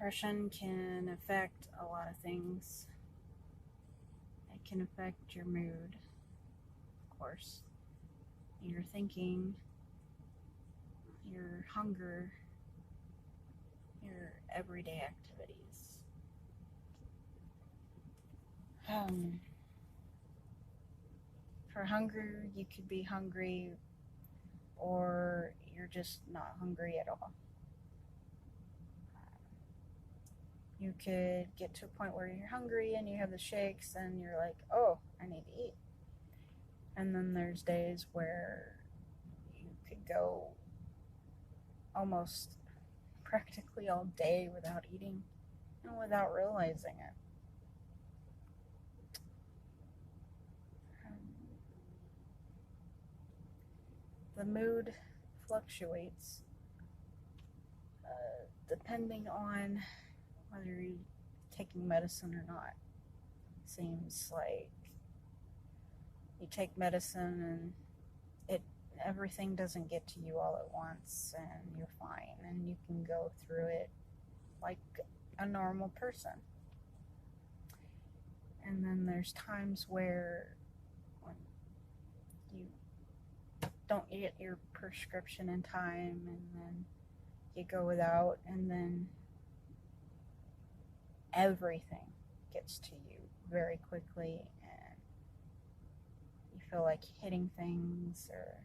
Depression can affect a lot of things. It can affect your mood, of course, your thinking, your hunger, your everyday activities. Um, for hunger, you could be hungry or you're just not hungry at all. You could get to a point where you're hungry and you have the shakes and you're like, oh, I need to eat. And then there's days where you could go almost practically all day without eating and without realizing it. The mood fluctuates depending on whether you're taking medicine or not. Seems like you take medicine and it everything doesn't get to you all at once and you're fine and you can go through it like a normal person. And then there's times where when you don't get your prescription in time and then you go without and then everything gets to you very quickly and you feel like hitting things or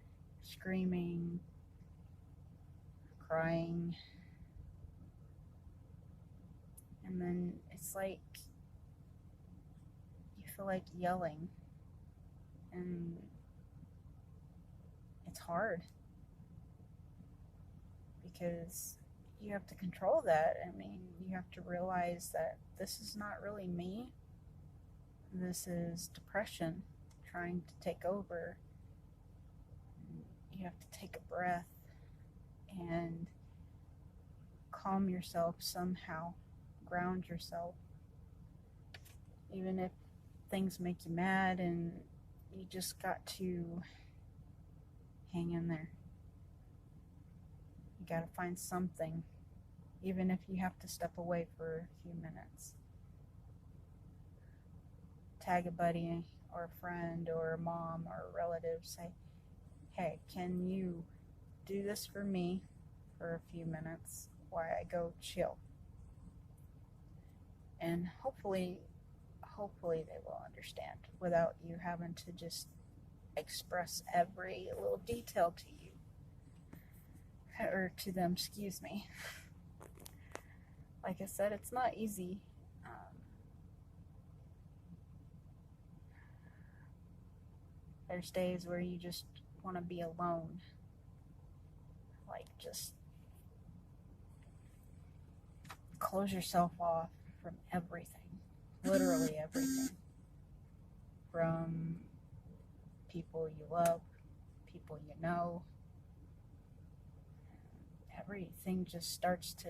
screaming, crying, and then it's like you feel like yelling and it's hard because you have to control that. I mean, you have to realize that this is not really me. This is depression trying to take over. You have to take a breath and calm yourself somehow, ground yourself. Even if things make you mad and you just got to hang in there. You got to find something, even if you have to step away for a few minutes. Tag a buddy or a friend or a mom or a relative. Say, hey, can you do this for me for a few minutes while I go chill? And hopefully they will understand without you having to just express every little detail to you or to them, excuse me. Like I said, it's not easy. There's days where you just want to be alone, like just close yourself off from everything, literally everything, from people you love, people you know. Everything just starts to,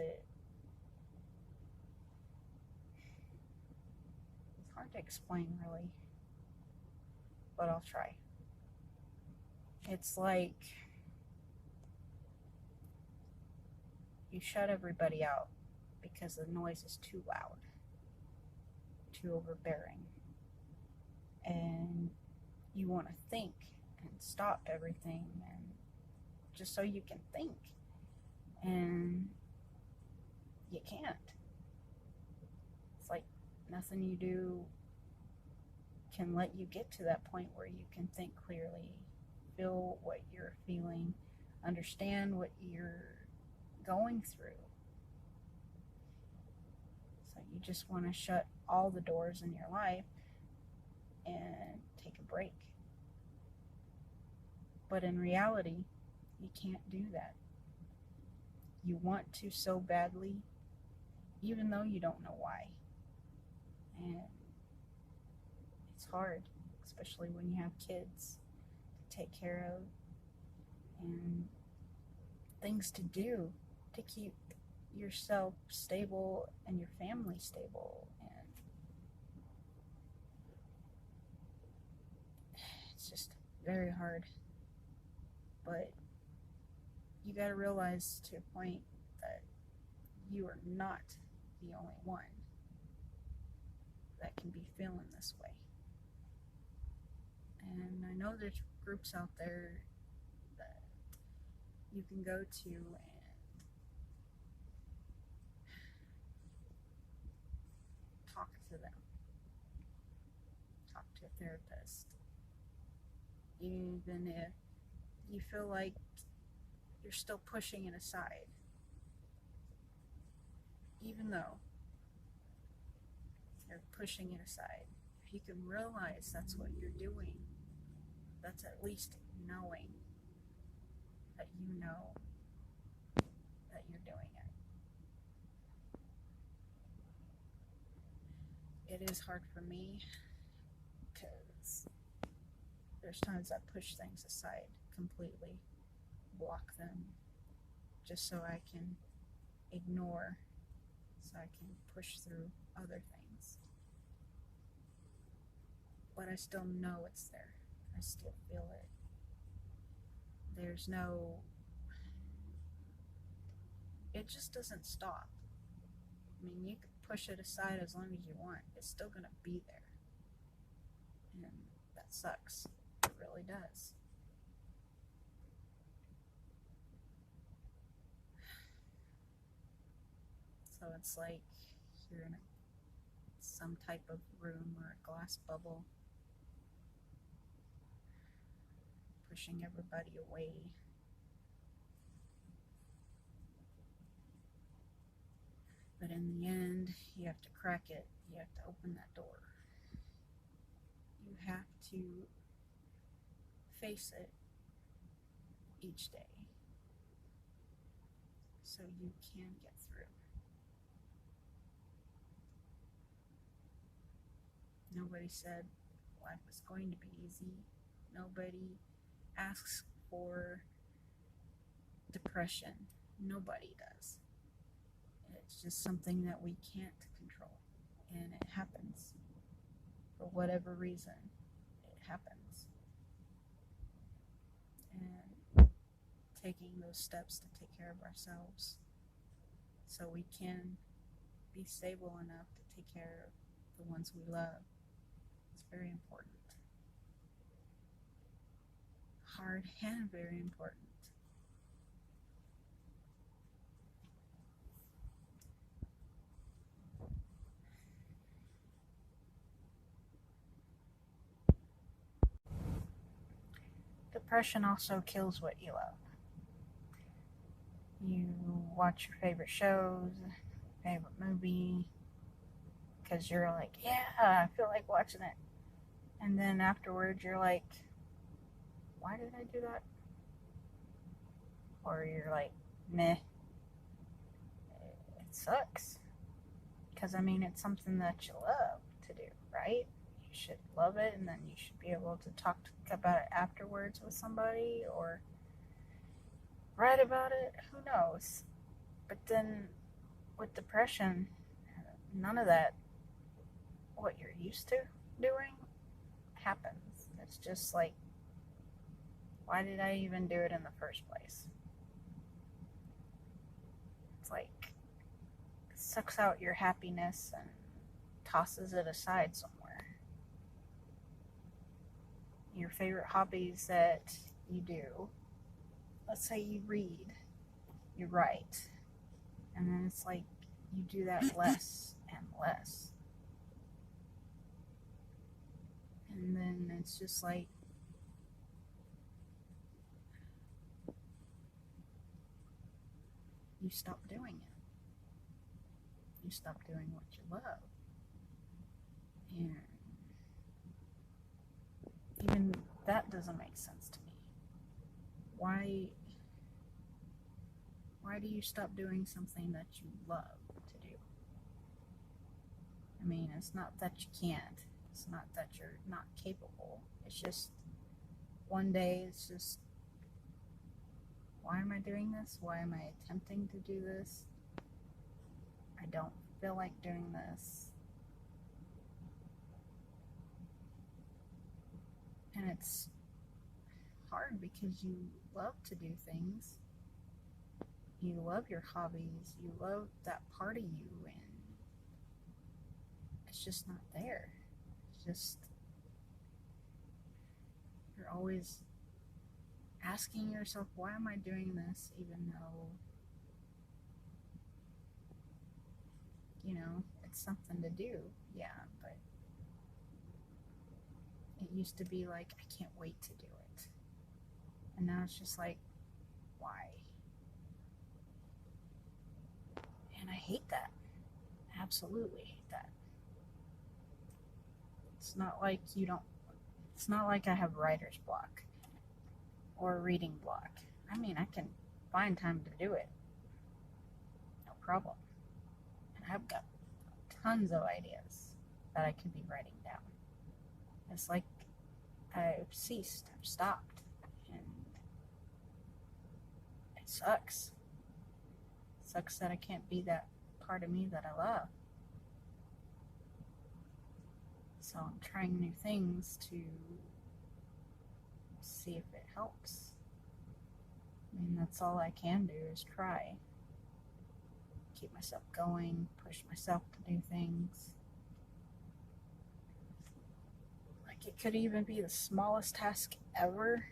it's hard to explain really, but I'll try. It's like you shut everybody out because the noise is too loud, too overbearing, and you want to think and stop everything and just so you can think, and you can't. It's like nothing you do can let you get to that point where you can think clearly, feel what you're feeling, understand what you're going through. So you just want to shut all the doors in your life and take a break. But in reality, you can't do that. You want to so badly, even though you don't know why. And it's hard, especially when you have kids to take care of and things to do to keep yourself stable and your family stable. And it's just very hard. But you got to realize to a point that you are not the only one that can be feeling this way. And I know there's groups out there that you can go to and talk to them, talk to a therapist. Even if you feel like you're still pushing it aside, even though you're pushing it aside, if you can realize that's what you're doing, that's at least knowing that you know that you're doing it. It is hard for me because there's times I push things aside completely, block them, just so I can ignore, so I can push through other things. But I still know it's there. I still feel it. There's no, it just doesn't stop. I mean, you can push it aside as long as you want. It's still going to be there. And that sucks. It really does. So it's like you're in some type of room or a glass bubble, pushing everybody away. But in the end, you have to crack it. You have to open that door. You have to face it each day so you can get through. Nobody said life was going to be easy. Nobody asks for depression. Nobody does. It's just something that we can't control. And it happens. For whatever reason, it happens. And taking those steps to take care of ourselves so we can be stable enough to take care of the ones we love is very important. Hard and very important. Depression also kills what you love. You watch your favorite shows, favorite movie, because you're like, yeah, I feel like watching it. And then afterwards you're like, why did I do that? Or you're like, meh, it sucks. Because I mean, it's something that you love to do, right? You should love it, and then you should be able to talk about it afterwards with somebody or write about it. Who knows? But then with depression, none of that, what you're used to doing, happens. It's just like, why did I even do it in the first place? It's like, it sucks out your happiness and tosses it aside somewhere. Your favorite hobbies that you do, let's say you read, you write, and then it's like you do that less and less. And then it's just like, you stop doing it. You stop doing what you love. And even that doesn't make sense to me. Why do you stop doing something that you love to do? I mean, it's not that you can't. It's not that you're not capable. It's just one day it's just, why am I doing this? Why am I attempting to do this? I don't feel like doing this. And it's hard because you love to do things. You love your hobbies. You love that part of you, and it's just not there. It's just, you're always asking yourself, why am I doing this, even though, you know, it's something to do. Yeah, but it used to be like, I can't wait to do it. And now it's just like, why? And I hate that. Absolutely hate that. It's not like I have writer's block or reading block. I mean, I can find time to do it. No problem. And I've got tons of ideas that I could be writing down. It's like I've stopped, and it sucks. It sucks that I can't be that part of me that I love. So I'm trying new things to see if it helps. I mean, that's all I can do is try. Keep myself going, push myself to do things. Like, it could even be the smallest task ever.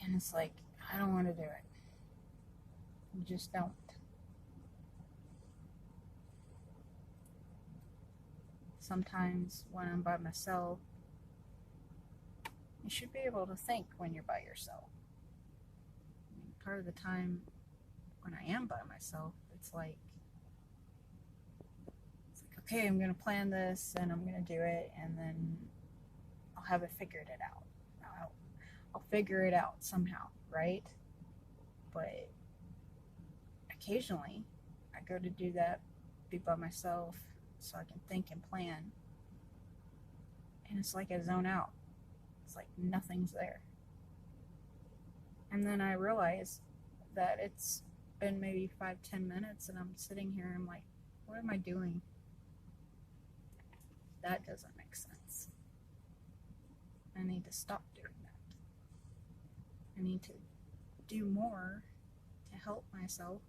And it's like, I don't want to do it. You just don't. Sometimes when I'm by myself, you should be able to think when you're by yourself. I mean, part of the time when I am by myself, it's like, okay, I'm going to plan this and I'm going to do it, and then I'll have it figured it out. I'll figure it out somehow, right? But occasionally I go to do that, be by myself, so I can think and plan, and it's like I zone out. It's like nothing's there. And then I realize that it's been maybe 5-10 minutes and I'm sitting here and I'm like, what am I doing? That doesn't make sense. I need to stop doing that. I need to do more to help myself